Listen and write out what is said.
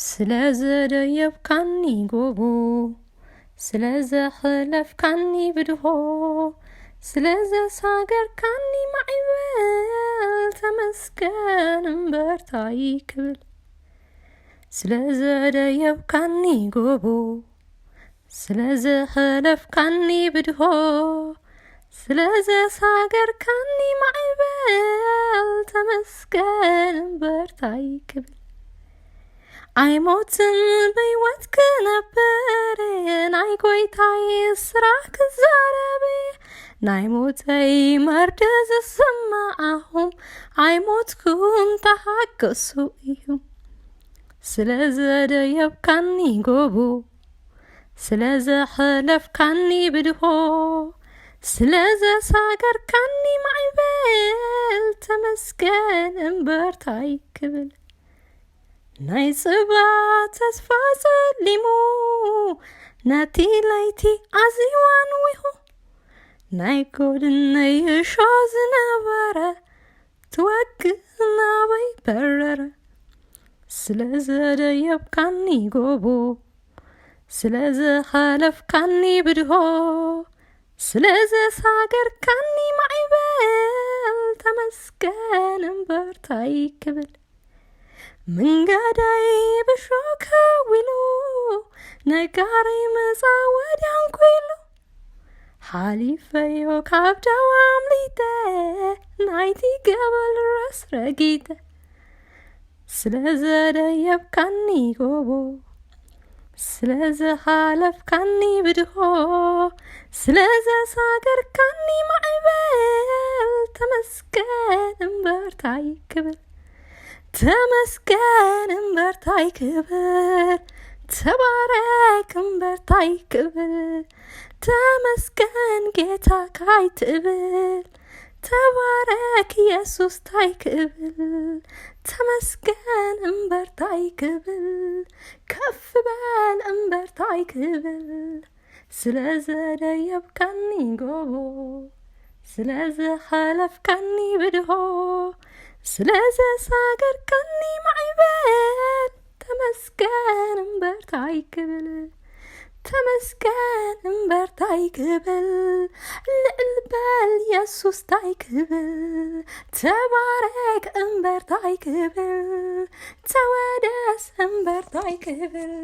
ስለዘደየብካኒ ጎቦ ስለዘኸለፍካኒ ብድሆ ስለዘሳገርካኒ ማዕበል ተመስገን እምበርታይ ክብል ስለዘደየብካኒ ጎቦ ስለዘኸለፍካኒ ብድሆ ስለዘሳገርካኒ ማዕበል ተመስገን እምበርታይ ክብል አይሞትም በሕይወት ከነበረ ናይ ጎይታይ ስራሕ ክዛረበ ናይ ሞተይ መርደዝ ዝሰማዓኹም አይሞትኩም ተሓገሱ እዩ ስለዘደየብካኒ ጎቦ ስለዘኸለፍካኒ ብድሆ ስለዘሳገርካኒ ማዕበል ተመስገን እምበርታይ ክብል ናይ ጽባ ተስፋ ጸሊሙ ነቲ ለይቲ ኣዝዋን ውሁ ናይ ጎድነይ እሾ ዝነበረ ትወግእ ናበይ በረረ ስለዘደየብካኒ ጎቦ ስለዘኸለፍካኒ ብድሆ ስለዘሳገርካኒ ማዕበል ተመስገን እምበርታይ ክብል መንገዳይ ብሾክ ዊሉ ነጋረይ መጻ ወዲያን ኩሉ ሓሊፈዮ ካብ ዳዋም ሊተ ናይቲ ገበል ረስረጊተ ስለዘደየብካኒ ጎቦ ስለዘኸለፍካኒ ብድሆ ስለዘሳገርካኒ ማዕበል ተመስገን እምበርታይ ክብል ተመስገን እምበርታይ ክብል ተባረክ እምበርታይ ክብል ተመስገን ጌታ ካይ ትብል ተባረክ ኢየሱስ ታይ ክብል ተመስገን እምበርታይ ክብል ከፍ በል እምበርታይ ክብል ስለዘደየብካኒ ጎቦ ስለዘኸለፍካኒ ብድሆ ስለዘሳገርካኒ ማዕበል ተመስገን እምበርታይ ክብል ተመስገን እምበርታይ ክብል ልዕል በል ኢየሱስ ታይ ክብል ተባረክ እምበርታይ ክብል ተወደስ እምበርታይ ክብል